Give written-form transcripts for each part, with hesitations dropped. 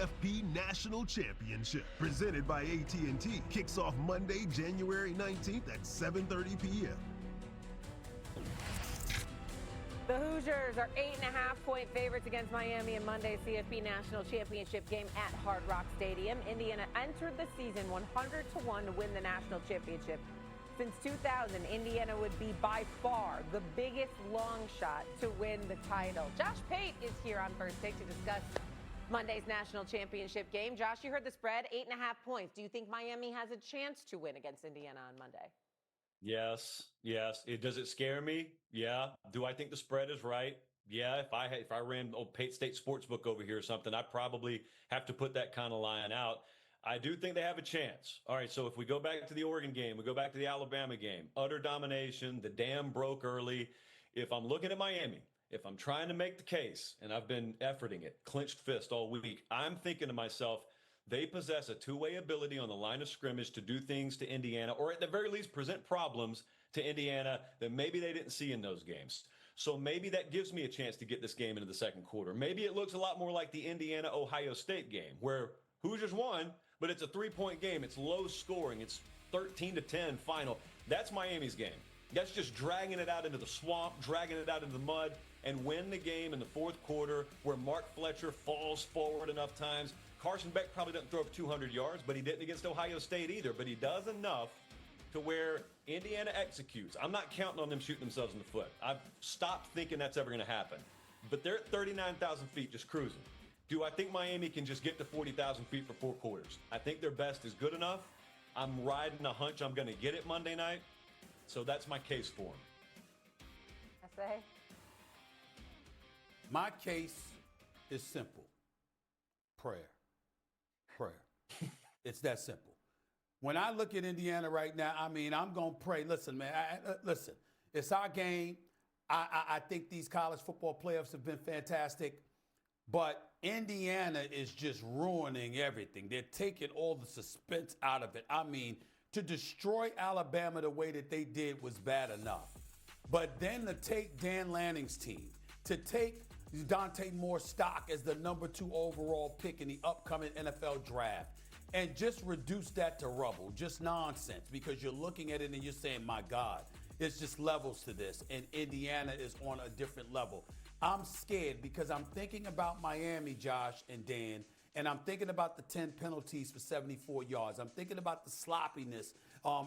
CFP National Championship, presented by AT&T, kicks off Monday, January 19th at 7:30 p.m. The Hoosiers are 8.5-point favorites against Miami in Monday's CFP National Championship game at Hard Rock Stadium. Indiana entered the season 100-1 to win the national championship. Since 2000, Indiana would be by far the biggest long shot to win the title. Josh Pate is here on First Take to discuss Monday's national championship game. Josh, you heard the spread, 8.5 points. Do you think Miami has a chance to win against Indiana on Monday? Yes. Does it scare me? Yeah. Do I think the spread is right? Yeah. If I ran old Pate State Sportsbook over here or something, I'd probably have to put that kind of line out. I do think they have a chance. All right, so if we go back to the Oregon game, we go back to the Alabama game, utter domination, the dam broke early. If I'm looking at Miami, if I'm trying to make the case, and I've been efforting it, clenched fist all week, I'm thinking to myself, they possess a two-way ability on the line of scrimmage to do things to Indiana, or at the very least present problems to Indiana that maybe they didn't see in those games. So maybe that gives me a chance to get this game into the second quarter. Maybe it looks a lot more like the Indiana-Ohio State game, where Hoosiers won, but it's a three-point game. It's low scoring. It's 13-10 final. That's Miami's game. That's just dragging it out into the swamp, dragging it out into the mud, and win the game in the fourth quarter where Mark Fletcher falls forward enough times. Carson Beck probably doesn't throw for 200 yards, but he didn't against Ohio State either. But he does enough to where Indiana executes. I'm not counting on them shooting themselves in the foot. I've stopped thinking that's ever going to happen. But they're at 39,000 feet just cruising. Do I think Miami can just get to 40,000 feet for four quarters? I think their best is good enough. I'm riding a hunch I'm going to get it Monday night. So that's my case for them. I say. My case is simple. Prayer. It's that simple. When I look at Indiana right now, I mean, I'm going to pray. Listen, man, listen, it's our game. I think these college football playoffs have been fantastic. But Indiana is just ruining everything. They're taking all the suspense out of it. I mean, to destroy Alabama the way that they did was bad enough. But then to take Dan Lanning's team, to take Dante Moore's stock as the number 2 overall pick in the upcoming NFL draft, and just reduce that to rubble, just nonsense, because you're looking at it and you're saying, my God, it's just levels to this, and Indiana is on a different level. I'm scared because I'm thinking about Miami, Josh and Dan, and I'm thinking about the 10 penalties for 74 yards. I'm thinking about the sloppiness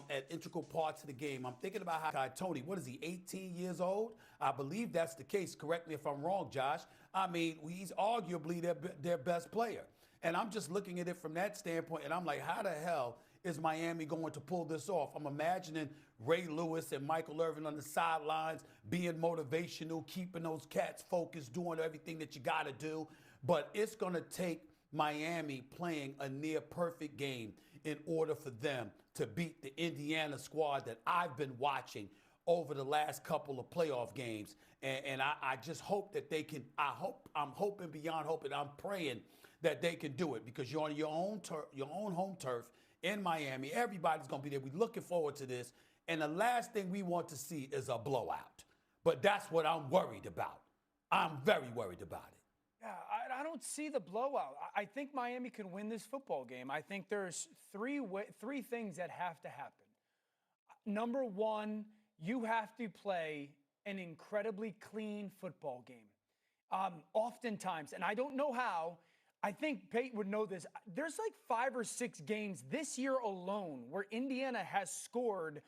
at integral parts of the game. I'm thinking about how Tony, what is he, 18 years old? I believe that's the case. Correct me if I'm wrong, Josh. I mean, he's arguably their best player. And I'm just looking at it from that standpoint, and I'm like, how the hell is Miami going to pull this off? I'm imagining Ray Lewis and Michael Irvin on the sidelines being motivational, keeping those cats focused, doing everything that you got to do. But it's going to take Miami playing a near perfect game in order for them to beat the Indiana squad that I've been watching over the last couple of playoff games. And I just hope that they can. I'm hoping beyond hoping. I'm praying that they can do it, because you're on your own home turf in Miami. Everybody's going to be there. We're looking forward to this. And the last thing we want to see is a blowout. But that's what I'm worried about. I'm very worried about it. Yeah, I don't see the blowout. I think Miami can win this football game. I think there's three things that have to happen. Number one, you have to play an incredibly clean football game. Oftentimes, and I don't know how, I think Pate would know this, there's like 5 or 6 games this year alone where Indiana has scored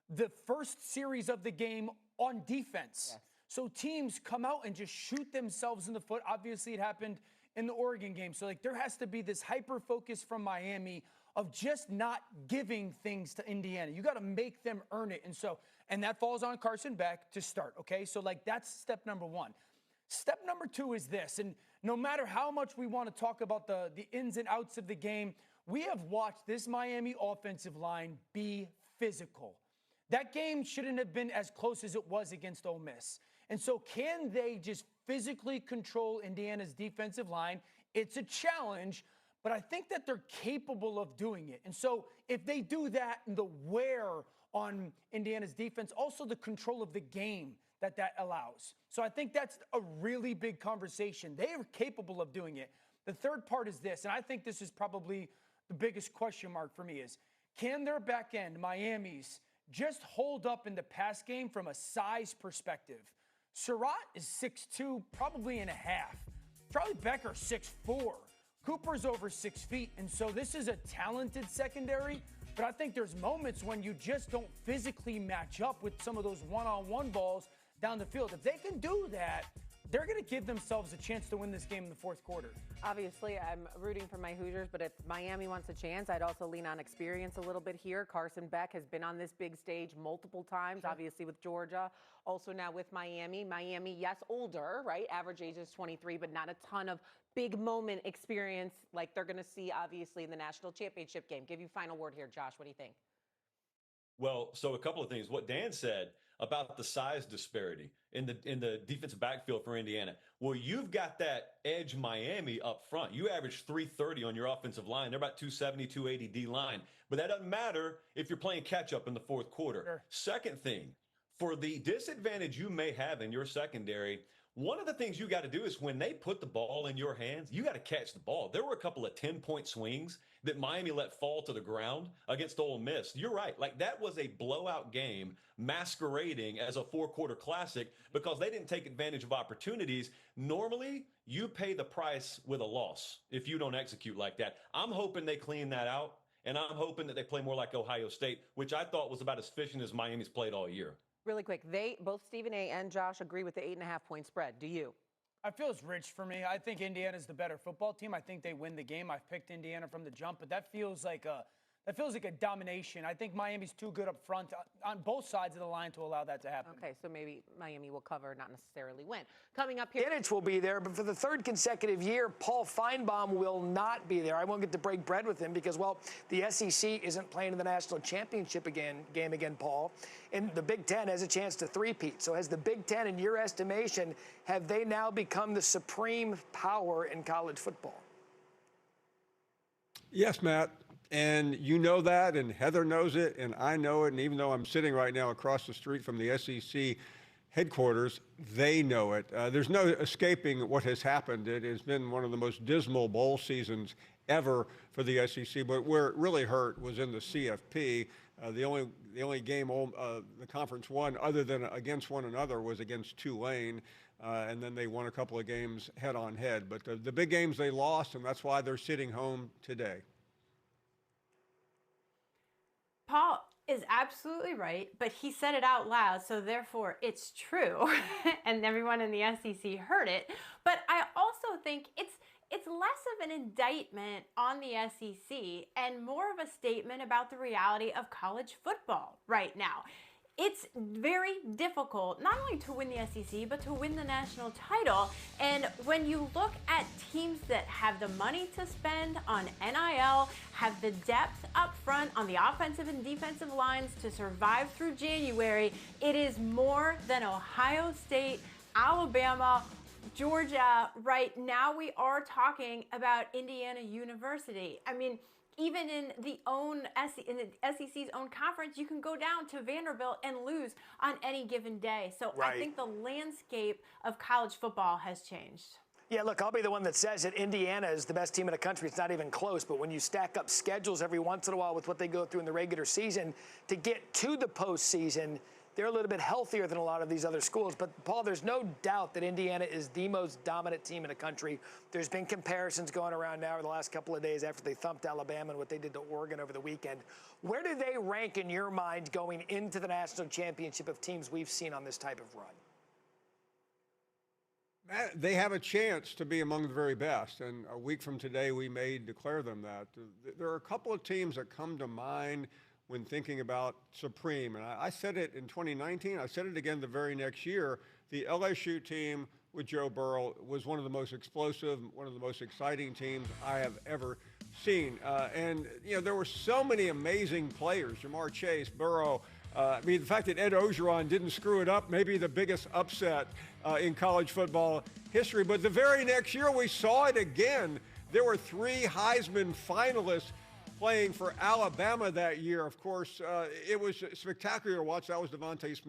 the first series of the game on defense. Yes. So teams come out and just shoot themselves in the foot. Obviously, it happened in the Oregon game. So, there has to be this hyper-focus from Miami of just not giving things to Indiana. You got to make them earn it. And that falls on Carson Beck to start, okay? So, that's step number 1. Step number 2 is this, and no matter how much we want to talk about the ins and outs of the game, we have watched this Miami offensive line be physical. That game shouldn't have been as close as it was against Ole Miss. And so can they just physically control Indiana's defensive line? It's a challenge, but I think that they're capable of doing it. And so if they do that, and the wear on Indiana's defense, also the control of the game that allows. So I think that's a really big conversation. They are capable of doing it. The third part is this, and I think this is probably the biggest question mark for me is, can their back end, Miami's, just hold up in the pass game from a size perspective? Surratt is 6'2", probably and a half. Charlie Becker, 6'4". Cooper's over 6 feet, and so this is a talented secondary, but I think there's moments when you just don't physically match up with some of those one-on-one balls down the field. If they can do that, they're going to give themselves a chance to win this game in the fourth quarter. Obviously, I'm rooting for my Hoosiers, but if Miami wants a chance, I'd also lean on experience a little bit here. Carson Beck has been on this big stage multiple times, obviously with Georgia, also now with Miami. Miami, yes, older, right? Average age is 23, but not a ton of big moment experience like they're going to see, obviously, in the national championship game. Give you final word here, Josh. What do you think? Well, so a couple of things. What Dan said about the size disparity in the defensive backfield for Indiana. Well, you've got that edge Miami up front. You average 330 on your offensive line. They're about 270, 280 D line. But that doesn't matter if you're playing catch up in the fourth quarter. Sure. Second thing, for the disadvantage you may have in your secondary, one of the things you got to do is when they put the ball in your hands, you got to catch the ball. There were a couple of 10-point swings that Miami let fall to the ground against Ole Miss. You're right. Like, that was a blowout game masquerading as a four-quarter classic because they didn't take advantage of opportunities. Normally, you pay the price with a loss if you don't execute like that. I'm hoping they clean that out, and I'm hoping that they play more like Ohio State, which I thought was about as efficient as Miami's played all year. Really quick, both Stephen A. and Josh agree with the 8.5-point spread. Do you? I feel it's rich for me. I think Indiana's the better football team. I think they win the game. I've picked Indiana from the jump, but that feels like a domination. I think Miami's too good up front on both sides of the line to allow that to happen. Okay, so maybe Miami will cover, not necessarily win. Coming up here. Giddich will be there, but for the third consecutive year, Paul Feinbaum will not be there. I won't get to break bread with him because, well, the SEC isn't playing in the national championship game again, Paul. And the Big Ten has a chance to three-peat. So has the Big Ten, in your estimation, have they now become the supreme power in college football? Yes, Matt. And you know that, and Heather knows it, and I know it. And even though I'm sitting right now across the street from the SEC headquarters, they know it. There's no escaping what has happened. It has been one of the most dismal bowl seasons ever for the SEC. But where it really hurt was in the CFP. The only game the conference won, other than against one another, was against Tulane. And then they won a couple of games head-on-head. But the big games they lost, and that's why they're sitting home today. Paul is absolutely right, but he said it out loud, so therefore it's true, and everyone in the SEC heard it. But I also think it's less of an indictment on the SEC and more of a statement about the reality of college football right now. It's very difficult not only to win the SEC, but to win the national title. And when you look at teams that have the money to spend on NIL, have the depth up front on the offensive and defensive lines to survive through January, it is more than Ohio State, Alabama, Georgia. Right now we are talking about Indiana University. I mean, even in the SEC's own conference, you can go down to Vanderbilt and lose on any given day. So Right. I think the landscape of college football has changed. Yeah, look, I'll be the one that says that Indiana is the best team in the country. It's not even close. But when you stack up schedules every once in a while with what they go through in the regular season, to get to the postseason, they're a little bit healthier than a lot of these other schools. But, Paul, there's no doubt that Indiana is the most dominant team in the country. There's been comparisons going around now over the last couple of days after they thumped Alabama and what they did to Oregon over the weekend. Where do they rank in your mind going into the national championship of teams we've seen on this type of run? Matt, they have a chance to be among the very best, and a week from today we may declare them that. There are a couple of teams that come to mind when thinking about Supreme, and I said it in 2019, I said it again the very next year. The LSU team with Joe Burrow was one of the most explosive, one of the most exciting teams I have ever seen. And, you know, there were so many amazing players, Jamar Chase, Burrow. I mean, the fact that Ed Ogeron didn't screw it up, maybe the biggest upset in college football history. But the very next year, we saw it again. There were 3 Heisman finalists playing for Alabama that year. Of course, it was spectacular to watch. That was Devontae Smith.